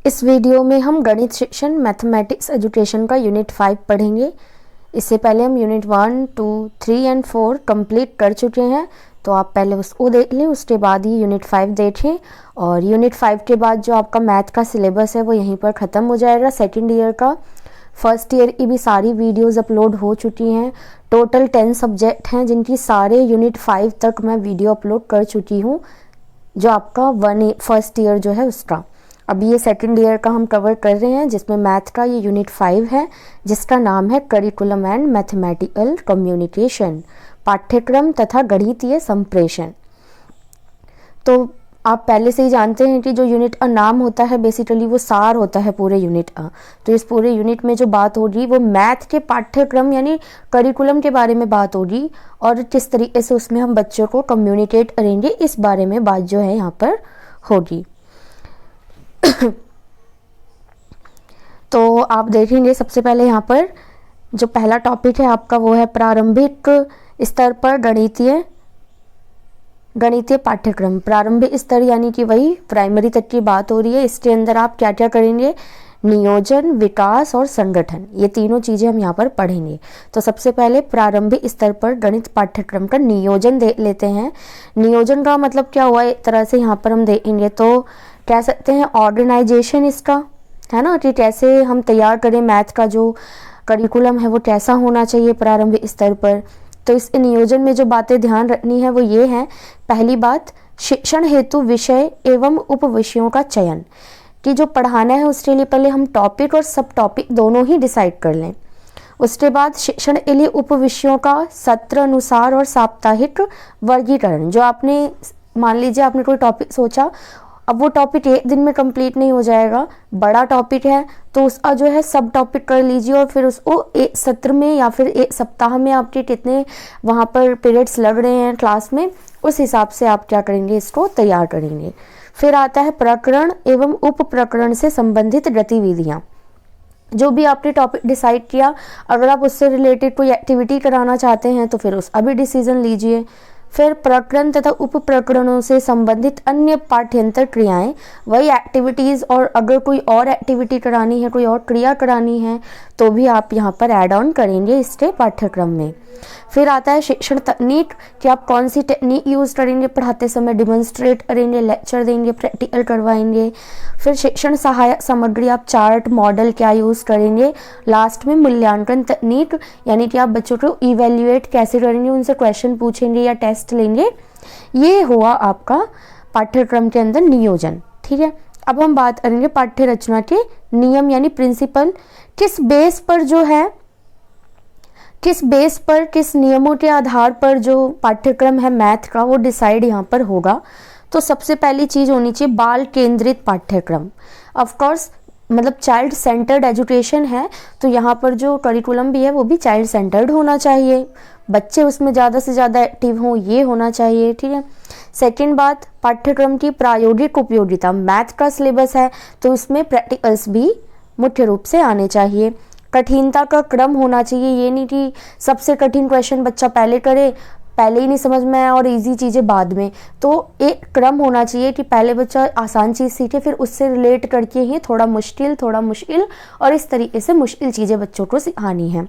इस वीडियो में हम गणित शिक्षण मैथमेटिक्स एजुकेशन का यूनिट 5 पढ़ेंगे। इससे पहले हम यूनिट 1, 2, 3 एंड 4 कंप्लीट कर चुके हैं, तो आप पहले उसको देख लें, उसके बाद ही यूनिट 5 देखें। और यूनिट 5 के बाद जो आपका मैथ का सिलेबस है वो यहीं पर ख़त्म हो जाएगा। सेकेंड ईयर का, फर्स्ट ईयर की भी सारी वीडियोस अपलोड हो चुकी हैं। टोटल 10 सब्जेक्ट हैं जिनकी सारे यूनिट 5 तक मैं वीडियो अपलोड कर चुकी हूँ, जो आपका फर्स्ट ईयर जो है उसका। अभी ये सेकंड ईयर का हम कवर कर रहे हैं, जिसमें मैथ का ये यूनिट 5 है, जिसका नाम है करिकुलम एंड मैथमेटिकल कम्युनिकेशन, पाठ्यक्रम तथा गणितीय संप्रेषण। तो आप पहले से ही जानते हैं कि जो यूनिट का नाम होता है बेसिकली वो सार होता है पूरे यूनिट का। तो इस पूरे यूनिट में जो बात होगी वो मैथ के पाठ्यक्रम यानी करिकुलम के बारे में बात होगी, और किस तरीके से उसमें हम बच्चों को कम्युनिकेट करेंगे इस बारे में बात जो है यहाँ पर होगी। तो आप देखेंगे सबसे पहले यहाँ पर जो पहला टॉपिक है आपका वो है प्रारंभिक स्तर पर गणितीय पाठ्यक्रम। प्रारंभिक स्तर यानी कि वही प्राइमरी तक की बात हो रही है। इसके अंदर आप क्या क्या करेंगे, नियोजन, विकास और संगठन, ये तीनों चीज़ें हम यहाँ पर पढ़ेंगे। तो सबसे पहले प्रारंभिक स्तर पर गणित पाठ्यक्रम का नियोजन देख लेते हैं। नियोजन का मतलब क्या हुआ, एक तरह से यहाँ पर हम देखेंगे तो कह सकते हैं ऑर्गेनाइजेशन इसका, है ना, कि कैसे हम तैयार करें मैथ का जो करिकुलम है वो कैसा होना चाहिए प्रारंभिक स्तर पर। तो इस नियोजन में जो बातें ध्यान रखनी है वो ये है, पहली बात शिक्षण हेतु विषय एवं उप विषयों का चयन, कि जो पढ़ाना है उसके लिए पहले हम टॉपिक और सब टॉपिक दोनों ही डिसाइड कर लें। उसके बाद शिक्षण के लिए उप विषयों का सत्र अनुसार और साप्ताहिक वर्गीकरण। जो आपने मान लीजिए आपने कोई टॉपिक सोचा, अब वो टॉपिक एक दिन में कंप्लीट नहीं हो जाएगा, बड़ा टॉपिक है तो उसका जो है सब टॉपिक कर लीजिए, और फिर उसको एक सत्र में या फिर एक सप्ताह में आपके कितने वहाँ पर पीरियड्स लग रहे हैं क्लास में, उस हिसाब से आप क्या करेंगे, इसको तैयार करेंगे। फिर आता है प्रकरण एवं उप प्रकरण से संबंधित गतिविधियाँ। जो भी आपने टॉपिक डिसाइड किया, अगर आप उससे रिलेटेड कोई एक्टिविटी कराना चाहते हैं तो फिर उसका भी डिसीजन लीजिए। फिर प्रकरण तथा उप प्रकरणों से संबंधित अन्य पाठ्यंतर क्रियाएं, वही एक्टिविटीज़, और अगर कोई और एक्टिविटी करानी है, कोई और क्रिया करानी है तो भी आप यहाँ पर ऐड ऑन करेंगे इसके पाठ्यक्रम में। फिर आता है शिक्षण तकनीक, कि आप कौन सी टेक्निक यूज़ करेंगे पढ़ाते समय, डिमॉन्स्ट्रेट करेंगे, लेक्चर देंगे, प्रैक्टिकल करवाएंगे। फिर शिक्षण सहायक सामग्री, आप चार्ट, मॉडल क्या यूज़ करेंगे। लास्ट में मूल्यांकन तकनीक, यानी कि आप बच्चों को इवेल्युएट कैसे करेंगे, उनसे क्वेश्चन पूछेंगे या टेस्ट लेंगे। ये हुआ आपका पाठ्यक्रम के अंदर नियोजन। ठीक है, अब हम बात करेंगे पाठ्य रचना के नियम यानी प्रिंसिपल। किस बेस पर जो है, किस नियमों के आधार पर जो पाठ्यक्रम है मैथ का वो डिसाइड यहाँ पर होगा। तो सबसे पहली चीज़ होनी चाहिए बाल केंद्रित पाठ्यक्रम। ऑफ कोर्स मतलब चाइल्ड सेंटर्ड एजुकेशन है, तो यहाँ पर जो करिकुलम भी है वो भी चाइल्ड सेंटर्ड होना चाहिए, बच्चे उसमें ज़्यादा से ज़्यादा एक्टिव हों, ये होना चाहिए। ठीक है, सेकेंड बात, पाठ्यक्रम की प्रायोगिक उपयोगिता। मैथ का सिलेबस है तो उसमें प्रैक्टिकल्स भी मुख्य रूप से आने चाहिए। कठिनता का क्रम होना चाहिए, ये नहीं कि सबसे कठिन क्वेश्चन बच्चा पहले करे, पहले ही नहीं समझ में आया और इजी चीज़ें बाद में। तो एक क्रम होना चाहिए कि पहले बच्चा आसान चीज़ सीखे, फिर उससे रिलेट करके ही थोड़ा मुश्किल, और इस तरीके से मुश्किल चीज़ें बच्चों को सिखानी है।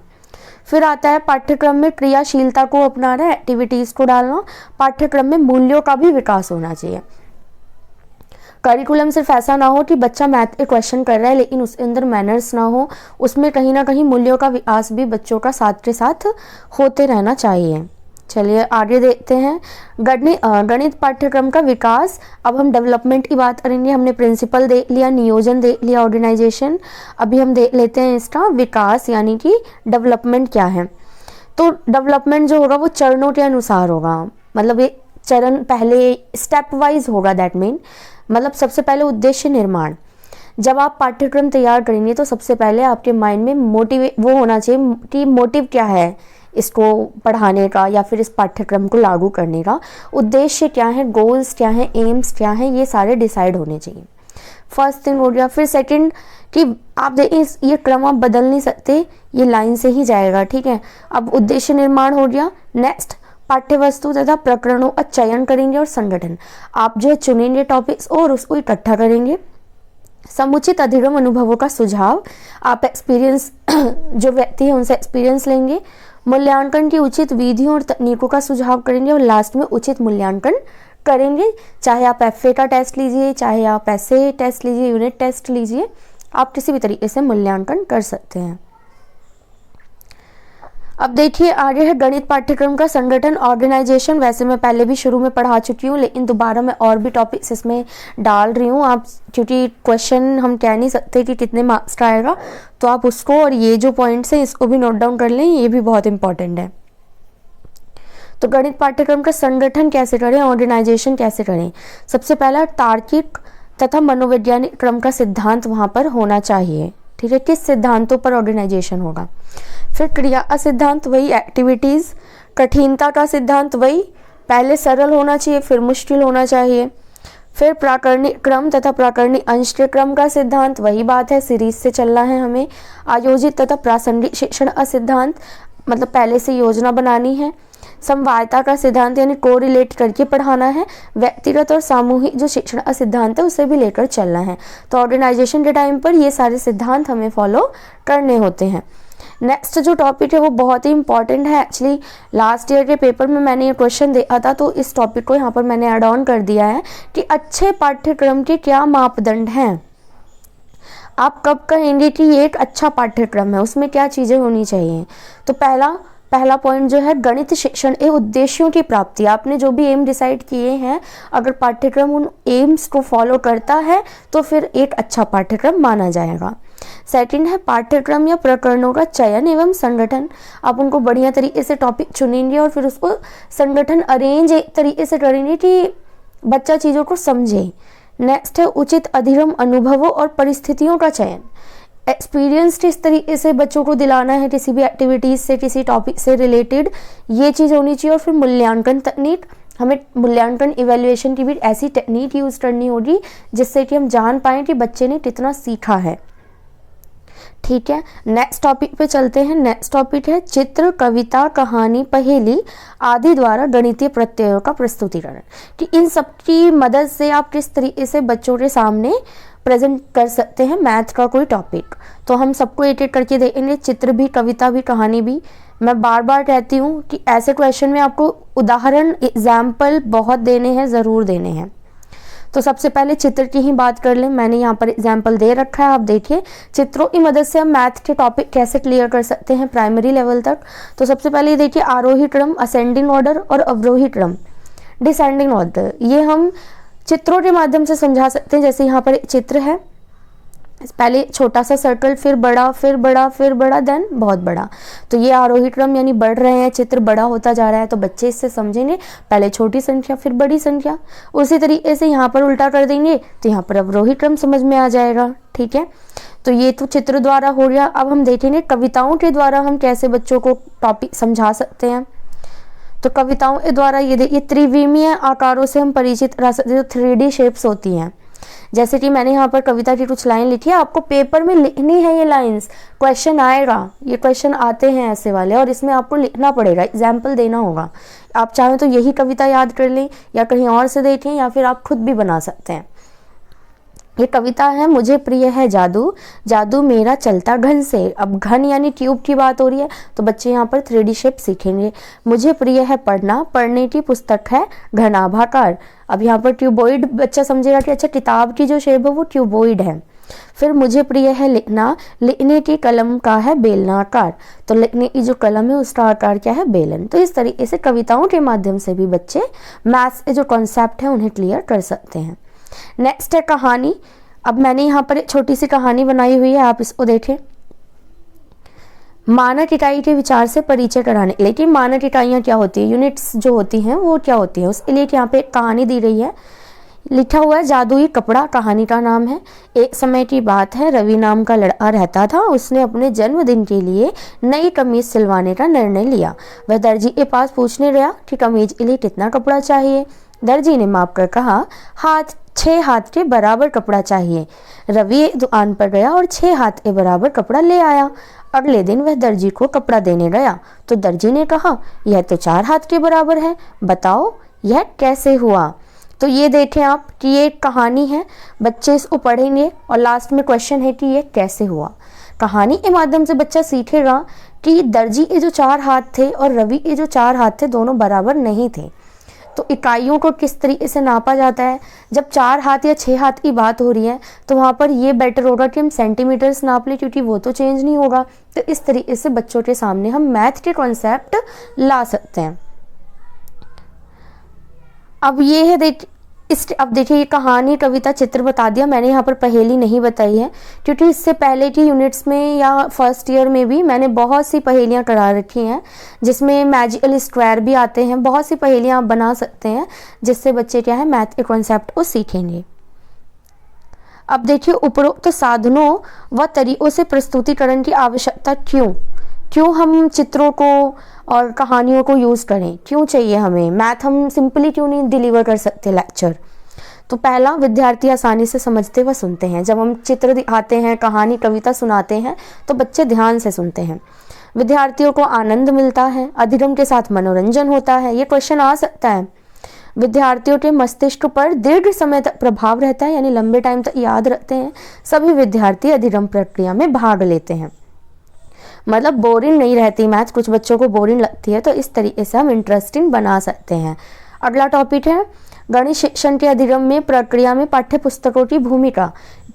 फिर आता है पाठ्यक्रम में क्रियाशीलता को अपनाना, एक्टिविटीज़ को डालना। पाठ्यक्रम में मूल्यों का भी विकास होना चाहिए। करिकुलम सिर्फ ऐसा ना हो कि बच्चा मैथ के क्वेश्चन कर रहा है लेकिन उसके अंदर मैनर्स ना हो, उसमें कहीं ना कहीं मूल्यों का विकास भी बच्चों का साथ के साथ होते रहना चाहिए। चलिए आगे देखते हैं गणित पाठ्यक्रम का विकास। अब हम डेवलपमेंट की बात करेंगे। हमने प्रिंसिपल देख लिया, नियोजन देख लिया, ऑर्गेनाइजेशन। अभी हम देख लेते हैं इसका विकास यानी कि डेवलपमेंट क्या है। तो डेवलपमेंट जो होगा वो चरणों के अनुसार होगा, मतलब एक चरण पहले स्टेप वाइज होगा। दैट मीन मतलब सबसे पहले उद्देश्य निर्माण। जब आप पाठ्यक्रम तैयार करेंगे तो सबसे पहले आपके माइंड में वो होना चाहिए कि मोटिव क्या है इसको पढ़ाने का या फिर इस पाठ्यक्रम को लागू करने का, उद्देश्य क्या है, गोल्स क्या है, एम्स क्या है, ये सारे डिसाइड होने चाहिए। फर्स्ट थिंग हो गया। फिर सेकंड कि आप देखिए ये क्रम आप बदल नहीं सकते, ये लाइन से ही जाएगा। ठीक है, अब उद्देश्य निर्माण हो गया। नेक्स्ट पाठ्य वस्तु तथा प्रकरणों का चयन करेंगे और संगठन। आप जो है चुनेंगे टॉपिक्स और उसको इकट्ठा करेंगे। समुचित अधिगम अनुभवों का सुझाव, आप एक्सपीरियंस जो व्यक्ति है उनसे एक्सपीरियंस लेंगे। मूल्यांकन की उचित विधियों और तकनीकों का सुझाव करेंगे और लास्ट में उचित मूल्यांकन करेंगे। चाहे आप एफए का टेस्ट लीजिए, चाहे आप ऐसे टेस्ट लीजिए, यूनिट टेस्ट लीजिए, आप किसी भी तरीके से मूल्यांकन कर सकते हैं। अब देखिए आगे है गणित पाठ्यक्रम का संगठन, ऑर्गेनाइजेशन। वैसे मैं पहले भी शुरू में पढ़ा चुकी हूँ, लेकिन दोबारा मैं और भी टॉपिक्स इसमें डाल रही हूँ। आप क्योंकि क्वेश्चन हम कह नहीं सकते कि कितने मार्क्स का आएगा, तो आप उसको और ये जो पॉइंट्स हैं इसको भी नोट डाउन कर लें, ये भी बहुत इंपॉर्टेंट है। तो गणित पाठ्यक्रम का संगठन कैसे करें, ऑर्गेनाइजेशन कैसे करें। सबसे पहला तार्किक तथा मनोवैज्ञानिक क्रम का सिद्धांत वहाँ पर होना चाहिए। ठीक है, किस सिद्धांतों पर ऑर्गेनाइजेशन होगा। फिर क्रिया सिद्धांत, वही एक्टिविटीज। कठिनता का सिद्धांत, वही पहले सरल होना चाहिए फिर मुश्किल होना चाहिए। फिर प्राकरणिक क्रम तथा प्राकरणिक अंश के क्रम का सिद्धांत, वही बात है, सीरीज से चलना है हमें। आयोजित तथा प्रासंगिक शिक्षण सिद्धांत, मतलब पहले से योजना बनानी है। समवायता का सिद्धांत यानी कोरिलेट करके पढ़ाना है। व्यक्तिगत और सामूहिक जो शिक्षण सिद्धांत है उसे भी लेकर चलना है। तो ऑर्गेनाइजेशन के टाइम पर ये सारे सिद्धांत हमें फॉलो करने होते हैं। नेक्स्ट जो टॉपिक है वो बहुत ही इंपॉर्टेंट है। एक्चुअली लास्ट ईयर के पेपर में मैंने ये क्वेश्चन देखा था, तो इस टॉपिक को यहाँ पर मैंने ऐड ऑन कर दिया है कि अच्छे पाठ्यक्रम के क्या मापदंड हैं। आप कब कहेंगे कि ये एक अच्छा पाठ्यक्रम है, उसमें क्या चीज़ें होनी चाहिए। तो पहला पॉइंट जो है गणित शिक्षण ए उद्देश्यों की प्राप्ति। आपने जो भी एम डिसाइड किए हैं, अगर पाठ्यक्रम उन एम्स को फॉलो करता है तो फिर एक अच्छा पाठ्यक्रम माना जाएगा। सेकंड है पाठ्यक्रम या प्रकरणों का चयन एवं संगठन। आप उनको बढ़िया तरीके से टॉपिक चुनेंगे और फिर उसको संगठन अरेंज एक तरीके से करेंगे कि बच्चा चीज़ों को समझे। नेक्स्ट है उचित अधिगम अनुभवों और परिस्थितियों का चयन। एक्सपीरियंस किस तरीके से बच्चों को दिलाना है किसी भी एक्टिविटीज़ से, किसी टॉपिक से रिलेटेड, ये चीज़ होनी चाहिए। और फिर मूल्यांकन तकनीक, हमें मूल्यांकन इवैल्यूएशन की भी ऐसी टेक्निक यूज़ करनी होगी जिससे कि हम जान पाएँ कि बच्चे ने कितना सीखा है। ठीक है, नेक्स्ट टॉपिक पे चलते हैं। नेक्स्ट टॉपिक है चित्र, कविता, कहानी, पहेली आदि द्वारा गणितीय प्रत्ययों का प्रस्तुतिकरण, कि इन सब की मदद से आप किस तरीके से बच्चों के सामने प्रेजेंट कर सकते हैं मैथ का कोई टॉपिक। तो हम सबको एक एक करके देखेंगे, चित्र भी, कविता भी, कहानी भी। मैं बार बार कहती हूँ कि ऐसे क्वेश्चन में आपको उदाहरण एग्जाम्पल बहुत देने हैं, ज़रूर देने हैं। तो सबसे पहले चित्र की ही बात कर लें। मैंने यहाँ पर एग्जाम्पल दे रखा है, आप देखिए। चित्रों की मदद से हम मैथ के टॉपिक कैसे क्लियर कर सकते हैं प्राइमरी लेवल तक। तो सबसे पहले देखिए आरोही क्रम असेंडिंग ऑर्डर और अवरोही क्रम डिसेंडिंग ऑर्डर, ये हम चित्रों के माध्यम से समझा सकते हैं। जैसे यहाँ पर एक चित्र है, पहले छोटा सा सर्कल, फिर बड़ा, फिर बड़ा, फिर बड़ा, देन बहुत बड़ा। तो ये आरोही क्रम यानी बढ़ रहे हैं, चित्र बड़ा होता जा रहा है। तो बच्चे इससे समझेंगे पहले छोटी संख्या फिर बड़ी संख्या। उसी तरीके से यहाँ पर उल्टा कर देंगे तो यहाँ पर अवरोही क्रम समझ में आ जाएगा। ठीक है, तो ये तो चित्र द्वारा हो गया। अब हम देखेंगे कविताओं के द्वारा हम कैसे बच्चों को टॉपिक समझा सकते हैं। तो कविताओं के द्वारा ये देखिए त्रिविमीय आकारों से हम परिचित रह सकते हैं, जो 3D शेप्स होती हैं। जैसे कि मैंने यहाँ पर कविता की कुछ लाइन लिखी है, आपको पेपर में लिखनी है ये लाइंस, क्वेश्चन आएगा, ये क्वेश्चन आते हैं ऐसे वाले, और इसमें आपको लिखना पड़ेगा, एग्जाम्पल देना होगा। आप चाहें तो यही कविता याद कर लें या कहीं और से देखें, या फिर आप खुद भी बना सकते हैं। ये कविता है, मुझे प्रिय है जादू, जादू मेरा चलता घन से। अब घन यानी ट्यूब की बात हो रही है, तो बच्चे यहाँ पर 3D शेप सीखेंगे। मुझे प्रिय है पढ़ना, पढ़ने की पुस्तक है घनाभाकार। अब यहाँ पर ट्यूबोइड बच्चा समझेगा कि अच्छा किताब की जो शेप है वो ट्यूबोइड है। फिर मुझे प्रिय है लिखना, लिखने की कलम का है बेलनाकार। तो लिखने की जो कलम है उसका आकार क्या है, बेलन। तो इस तरीके से कविताओं के माध्यम से भी बच्चे मैथ्स के जो कॉन्सेप्ट है उन्हें क्लियर कर सकते हैं। नेक्स्ट है कहानी। अब मैंने यहाँ पर एक छोटी सी कहानी बनाई हुई है, आप इसको देखें। मानक इकाई के विचार से परिचय कराने, लेकिन मानक इकाइयाँ क्या होती है, यूनिट्स जो होती हैं वो क्या होती हैं, उसके लिए यहाँ पे एक कहानी दी रही है। लिखा हुआ है जादुई कपड़ा, कहानी का नाम है। एक समय की बात है, रवि नाम का लड़का रहता था। उसने अपने जन्मदिन के लिए नई कमीज सिलवाने का निर्णय लिया। वह दर्जी के पास पूछने गया कि कमीज के लिए कितना कपड़ा चाहिए। दर्जी ने माप कर कहा 6 हाथ के बराबर कपड़ा चाहिए। रवि दुकान पर गया और 6 हाथ के बराबर कपड़ा ले आया। अगले दिन वह दर्जी को कपड़ा देने गया तो दर्जी ने कहा यह तो 4 हाथ के बराबर है, बताओ यह कैसे हुआ। तो तो ये देखें आप कि ये एक कहानी है, बच्चे इसको पढ़ेंगे और लास्ट में क्वेश्चन है कि ये कैसे हुआ। कहानी के माध्यम से बच्चा सीखेगा कि दर्जी के जो 4 हाथ थे और रवि के जो 4 हाथ थे दोनों बराबर नहीं थे। तो इकाइयों को किस तरीके से नापा जाता है, जब 4 हाथ या 6 हाथ की बात हो रही है तो वहाँ पर ये बेटर होगा कि हम सेंटीमीटर्स नाप लें, क्योंकि वो तो चेंज नहीं होगा। तो इस तरीके से बच्चों के सामने हम मैथ के कॉन्सेप्ट ला सकते हैं। अब ये है अब देखिए, ये कहानी, कविता, चित्र बता दिया मैंने, यहाँ पर पहेली नहीं बताई है क्योंकि इससे पहले की यूनिट्स में या फर्स्ट ईयर में भी मैंने बहुत सी पहेलियाँ करा रखी हैं जिसमें मैजिकल स्क्वायर भी आते हैं। बहुत सी पहेलियाँ आप बना सकते हैं जिससे बच्चे क्या है मैथ के कॉन्सेप्ट को सीखेंगे। अब देखिए, उपरोक्त साधनों व तरीकों से प्रस्तुतिकरण की आवश्यकता क्यों हम चित्रों को और कहानियों को यूज़ करें, क्यों चाहिए हमें मैथ, हम सिंपली क्यों नहीं डिलीवर कर सकते लेक्चर। तो पहला, विद्यार्थी आसानी से समझते व सुनते हैं। जब हम चित्र दिखाते हैं, कहानी, कविता सुनाते हैं तो बच्चे ध्यान से सुनते हैं। विद्यार्थियों को आनंद मिलता है, अधिगम के साथ मनोरंजन होता है। ये क्वेश्चन आ सकता है। विद्यार्थियों के मस्तिष्क पर दीर्घ समय तक प्रभाव रहता है, यानी लंबे टाइम तक याद रखते हैं। सभी विद्यार्थी अधिगम प्रक्रिया में भाग लेते हैं, मतलब बोरिंग नहीं रहती मैथ। कुछ बच्चों को बोरिंग लगती है तो इस तरीके से हम इंटरेस्टिंग बना सकते हैं। अगला टॉपिक है गणित शिक्षण के अधिगम में प्रक्रिया में पाठ्य पुस्तकों की भूमिका।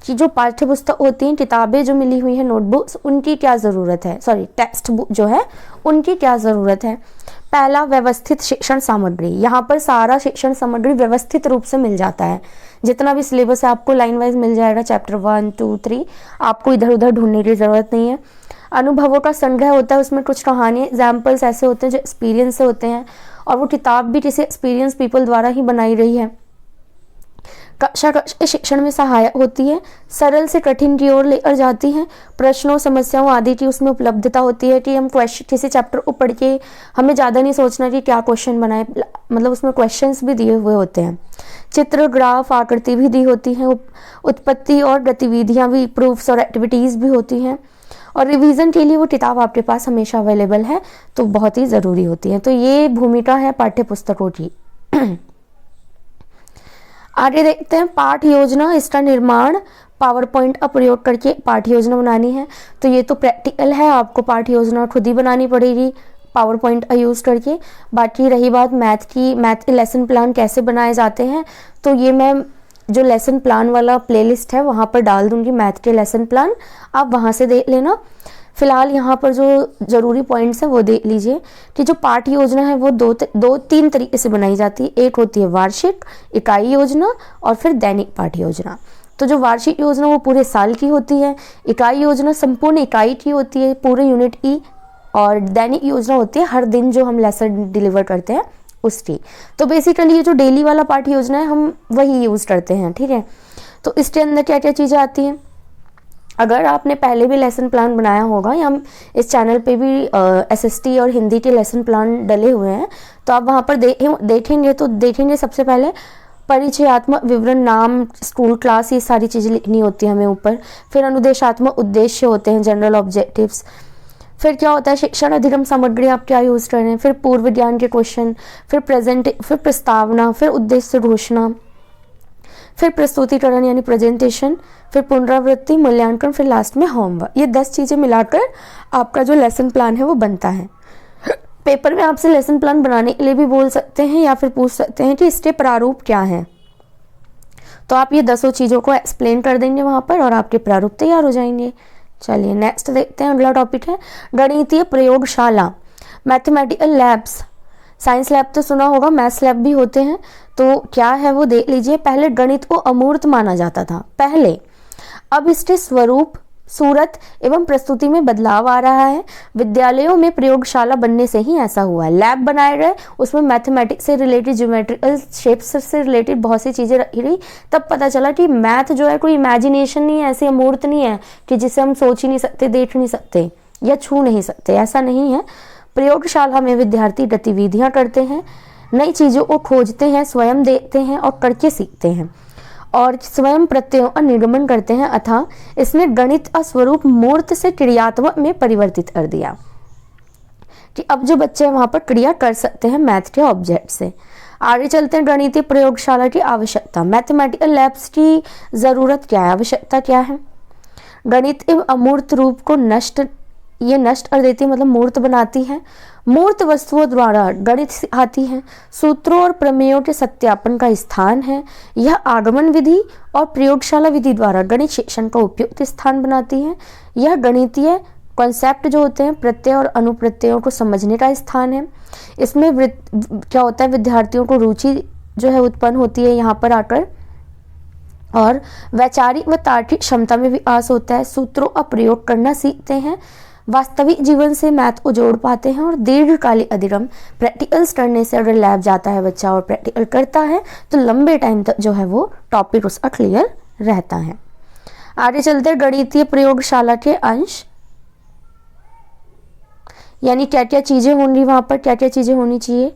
कि जो पाठ्य पुस्तक होती हैं, किताबें जो मिली हुई हैं, नोटबुक्स, उनकी क्या ज़रूरत है, टेक्स्ट बुक जो है उनकी क्या ज़रूरत है। पहला, व्यवस्थित शिक्षण सामग्री। यहाँ पर सारा शिक्षण सामग्री व्यवस्थित रूप से मिल जाता है। जितना भी सिलेबस है आपको लाइन वाइज मिल जाएगा, चैप्टर 1, 2, 3, आपको इधर उधर ढूंढने की ज़रूरत नहीं है। अनुभवों का संग्रह होता है, उसमें कुछ कहानी, एग्जाम्पल्स ऐसे होते हैं जो एक्सपीरियंस से होते हैं और वो किताब भी किसी एक्सपीरियंस पीपल द्वारा ही बनाई रही है। कक्षा शिक्षण में सहायक होती है, सरल से कठिन की ओर लेकर जाती है। प्रश्नों, समस्याओं आदि की उसमें उपलब्धता होती है कि हम किसी चैप्टर को पढ़ के हमें ज़्यादा नहीं सोचना कि क्या क्वेश्चन बनाए, मतलब उसमें क्वेश्चंस भी दिए हुए होते हैं। चित्र, ग्राफ, आकृति भी दी होती हैं। उत्पत्ति और गतिविधियाँ भी, प्रूफ्स और एक्टिविटीज़ भी होती हैं। और रिवीजन के लिए वो किताब आपके पास हमेशा अवेलेबल है, तो बहुत ही ज़रूरी होती है। तो ये भूमिका है पाठ्य पुस्तकों की। आगे देखते हैं पाठ योजना। इसका निर्माण पावर पॉइंट का प्रयोग करके पाठ योजना बनानी है। तो ये तो प्रैक्टिकल है, आपको पाठ योजना खुद ही बनानी पड़ेगी पावर पॉइंट का यूज़ करके। बाकी रही बात मैथ के लेसन प्लान कैसे बनाए जाते हैं, तो ये मैं जो लेसन प्लान वाला प्लेलिस्ट है वहाँ पर डाल दूंगी, मैथ के लेसन प्लान, आप वहाँ से देख लेना। फिलहाल यहाँ पर जो ज़रूरी पॉइंट्स हैं वो देख लीजिए कि जो पाठ योजना है वो दो तीन तरीके से बनाई जाती है। एक होती है वार्षिक, इकाई योजना और फिर दैनिक पाठ योजना। तो जो वार्षिक योजना वो पूरे साल की होती है, इकाई योजना संपूर्ण इकाई की होती है, पूरे यूनिट की, और दैनिक योजना होती है हर दिन जो हम लेसन डिलीवर करते हैं उसकी। तो बेसिकली ये जो डेली वाला पाठ योजना है हम वही यूज़ करते हैं, ठीक है। तो इसके अंदर क्या क्या चीज़ें आती हैं, अगर आपने पहले भी लेसन प्लान बनाया होगा या हम इस चैनल पे भी एसएसटी और हिंदी के लेसन प्लान डले हुए हैं, तो आप वहाँ पर देखेंगे सबसे पहले परिचयात्मक विवरण, नाम, स्कूल, क्लास, ये सारी चीज़ें लिखनी होती है हमें ऊपर। फिर अनुदेशात्मक उद्देश्य होते हैं, जनरल ऑब्जेक्टिव्स। फिर क्या होता है, शिक्षण अधिगम सामग्री आप क्या यूज़ कर रहे हैं, फिर पूर्व ज्ञान के क्वेश्चन, फिर प्रस्तावना, फिर उद्देश्य घोषणा, फिर प्रस्तुतिकरण यानी प्रेजेंटेशन, फिर पुनरावृत्ति, मूल्यांकन, फिर लास्ट में होमवर्क। ये 10 चीज़ें मिलाकर आपका जो लेसन प्लान है वो बनता है। पेपर में आपसे लेसन प्लान बनाने के लिए भी बोल सकते हैं या फिर पूछ सकते हैं कि इसके प्रारूप क्या है, तो आप ये 10 चीज़ों को एक्सप्लेन कर देंगे वहाँ पर और आपके प्रारूप तैयार हो जाएंगे। चलिए नेक्स्ट देखते हैं, अगला टॉपिक है गणितीय प्रयोगशाला, मैथमेटिकल लैब्स। साइंस लैब तो सुना होगा, मैथ्स लैब भी होते हैं। तो क्या है वो देख लीजिए। पहले गणित को अमूर्त माना जाता था पहले, अब इसके स्वरूप, सूरत एवं प्रस्तुति में बदलाव आ रहा है। विद्यालयों में प्रयोगशाला बनने से ही ऐसा हुआ है। लैब बनाए गए, उसमें मैथमेटिक्स से रिलेटेड, ज्योमेट्रिकल शेप्स से रिलेटेड बहुत सी चीज़ें रखी गई। तब पता चला कि मैथ जो है कोई इमेजिनेशन नहीं है, ऐसी अमूर्त नहीं है कि जिसे हम सोच ही नहीं सकते, देख नहीं सकते या छू नहीं सकते, ऐसा नहीं है। प्रयोगशाला में विद्यार्थी गतिविधियाँ करते हैं, नई चीज़ों को खोजते हैं, स्वयं देखते हैं और करके सीखते हैं और स्वयं प्रत्ययों का निर्गमन करते हैं। अतः इसने गणित का स्वरूप मूर्त से क्रियात्मक में परिवर्तित कर दिया। कि अब जो बच्चे हैं वहाँ पर क्रिया कर सकते हैं मैथ के ऑब्जेक्ट से। आगे चलते हैं, गणितीय प्रयोगशाला की आवश्यकता। मैथमेटिकल लैब्स की ज़रूरत क्या है, आवश्यकता क्या है? गणित एवं अमूर्त रूप को नष्ट कर देती है, मतलब मूर्त बनाती है। मूर्त वस्तुओं द्वारा गणित सिखाती है। सूत्रों और प्रमेयों के सत्यापन का स्थान है। यह आगमन विधि और प्रयोगशाला विधि द्वारा गणित शिक्षण का उपयुक्त स्थान बनाती है। यह गणितीय कॉन्सेप्ट जो होते हैं, प्रत्यय और अनुप्रत्ययों को समझने का स्थान है। इसमें क्या होता है, विद्यार्थियों को रुचि जो है उत्पन्न होती है यहाँ पर आकर, और वैचारिक व तार्किक क्षमता में विकास होता है। सूत्रों का प्रयोग करना सीखते हैं। वास्तविक जीवन से मैथ को जोड़ पाते हैं और दीर्घकालिक अधिगम प्रैक्टिकल्स करने से, अगर लैब जाता है बच्चा और प्रैक्टिकल करता है तो लंबे टाइम तक जो है वो टॉपिक उसका क्लियर रहता है। आगे चलते हैं, गणितीय प्रयोगशाला के अंश, यानी क्या क्या चीज़ें होंगी वहाँ पर, क्या क्या चीज़ें होनी चाहिए।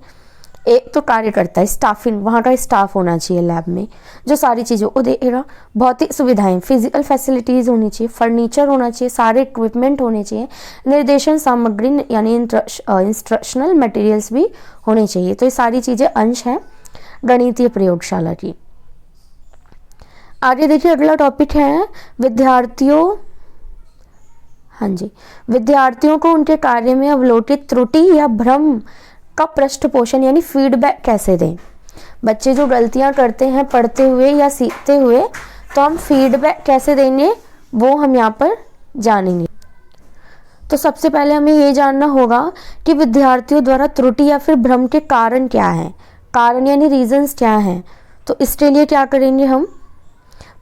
एक तो कार्यकर्ता है, स्टाफिंग, वहाँ का स्टाफ होना चाहिए लैब में जो सारी चीज़ों को देखेगा। भौतिक सुविधाएं, फिजिकल फैसिलिटीज़ होनी चाहिए, फर्नीचर होना चाहिए, सारे इक्विपमेंट होने चाहिए, निर्देशन सामग्री यानी इंस्ट्रक्शनल मटेरियल्स भी होने चाहिए। तो ये सारी चीज़ें अंश हैं गणितीय प्रयोगशाला की। आगे देखिए, अगला टॉपिक है विद्यार्थियों को उनके कार्य में अवलोकित त्रुटि या भ्रम का पृष्ठपोषण यानी फीडबैक कैसे दें। बच्चे जो गलतियां करते हैं पढ़ते हुए या सीखते हुए, तो हम फीडबैक कैसे देंगे वो हम यहाँ पर जानेंगे। तो सबसे पहले हमें ये जानना होगा कि विद्यार्थियों द्वारा त्रुटि या फिर भ्रम के कारण क्या हैं, कारण यानी रीजंस क्या हैं। तो इसके लिए क्या करेंगे हम,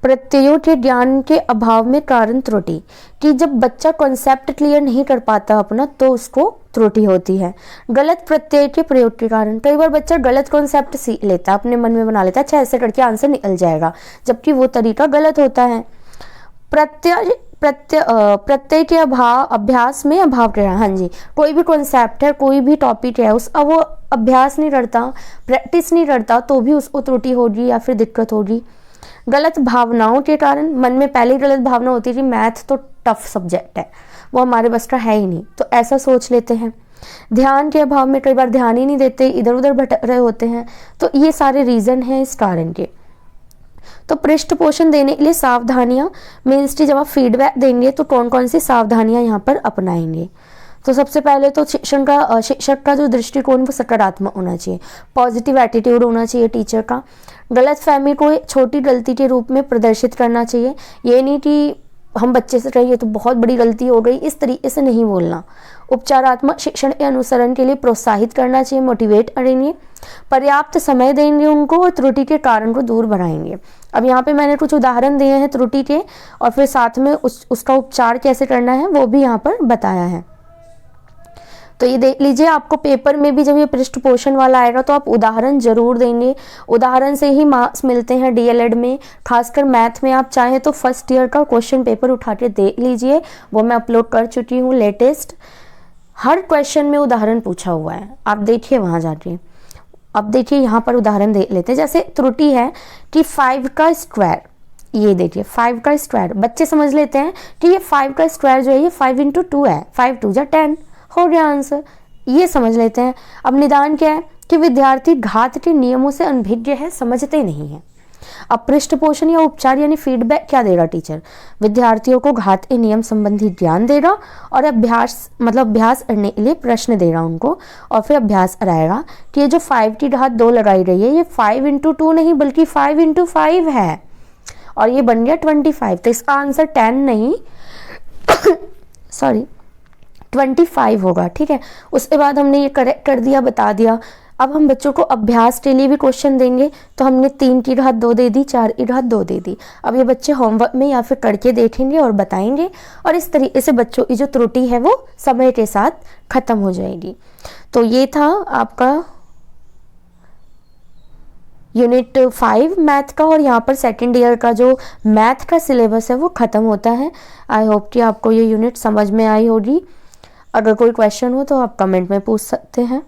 प्रत्ययों के ज्ञान के अभाव में कारण त्रुटि, कि जब बच्चा कॉन्सेप्ट क्लियर नहीं कर पाता अपना तो उसको त्रुटि होती है। गलत प्रत्यय के प्रयोग के कारण, कई बार बच्चा गलत कॉन्सेप्ट सीख लेता है, अपने मन में बना लेता है अच्छा ऐसे करके आंसर निकल जाएगा, जबकि वो तरीका गलत होता है। प्रत्यय के अभ्यास में अभाव के, हाँ जी, कोई भी कॉन्सेप्ट है, कोई भी टॉपिक है, उसका वो अभ्यास नहीं करता, प्रैक्टिस नहीं करता, तो भी उसको त्रुटि होगी या फिर दिक्कत होगी। गलत भावनाओं के कारण, मन में पहले ही गलत भावना होती है कि मैथ तो टफ सब्जेक्ट है, वो हमारे बस का है ही नहीं, तो ऐसा सोच लेते हैं। ध्यान के अभाव में कई बार ध्यान ही नहीं देते, इधर उधर भटक रहे होते हैं। तो ये सारे रीजन हैं इस कारण के। तो पृष्ठ पोषण देने के लिए सावधानियां मीन्स की जब आप फीडबैक देंगे तो कौन कौन सी सावधानियां यहाँ पर अपनाएंगे। तो सबसे पहले तो शिक्षक का जो दृष्टिकोण वो सकारात्मक होना चाहिए, पॉजिटिव एटीट्यूड होना चाहिए टीचर का। गलत फहमी को छोटी गलती के रूप में प्रदर्शित करना चाहिए, ये नहीं कि हम बच्चे से कहें ये तो बहुत बड़ी गलती हो गई, इस तरीके से नहीं बोलना। उपचारात्मक शिक्षण के अनुसरण के लिए प्रोत्साहित करना चाहिए, मोटिवेट करेंगे। पर्याप्त समय देंगे उनको और त्रुटि के कारण को दूर बढ़ाएंगे। अब यहाँ पे मैंने कुछ उदाहरण दिए हैं त्रुटि के, और फिर साथ में उसका उपचार कैसे करना है वो भी यहाँ पर बताया है। तो ये देख लीजिए, आपको पेपर में भी जब ये पृष्ठ पोषण वाला आएगा तो आप उदाहरण जरूर देंगे। उदाहरण से ही मार्क्स मिलते हैं डीएलएड में, खासकर मैथ में। आप चाहें तो फर्स्ट ईयर का क्वेश्चन पेपर उठा के देख लीजिए, वो मैं अपलोड कर चुकी हूँ लेटेस्ट। हर क्वेश्चन में उदाहरण पूछा हुआ है, आप देखिए वहाँ जाके। अब देखिए यहाँ पर उदाहरण देख लेते हैं। जैसे त्रुटि है कि 5 का स्क्वायर, ये देखिए 5 का स्क्वायर, बच्चे समझ लेते हैं कि ये 5 का स्क्वायर जो है ये 5 × 2 है, 5 × 2 = 10, हो गया आंसर, ये समझ लेते हैं। अब निदान क्या है कि विद्यार्थी घात के नियमों से अनभिज्ञ है, समझते नहीं है। अब पृष्ठ पोषण या उपचार यानी फीडबैक क्या देगा टीचर, विद्यार्थियों को घात के नियम संबंधी ज्ञान देगा और अभ्यास करने के लिए प्रश्न देगा उनको, और फिर अभ्यास कराएगा कि ये जो 5 की घात 2 लगाई रही है ये 5 × 2 नहीं बल्कि 5 × 5 है, और ये बन गया 25। तो इसका आंसर 10 नहीं सॉरी 25 होगा, ठीक है। उसके बाद हमने ये करेक्ट कर दिया, बता दिया। अब हम बच्चों को अभ्यास के लिए भी क्वेश्चन देंगे, तो हमने 3 की घात 2 दे दी, 4 की घात 2 दे दी। अब ये बच्चे होमवर्क में या फिर करके देखेंगे और बताएंगे, और इस तरीके से बच्चों की जो त्रुटि है वो समय के साथ खत्म हो जाएगी। तो ये था आपका यूनिट 5 मैथ का, और यहाँ पर सेकेंड ईयर का जो मैथ का सिलेबस है वो ख़त्म होता है। आई होप कि आपको ये यूनिट समझ में आई होगी। अगर कोई क्वेश्चन हो तो आप कमेंट में पूछ सकते हैं।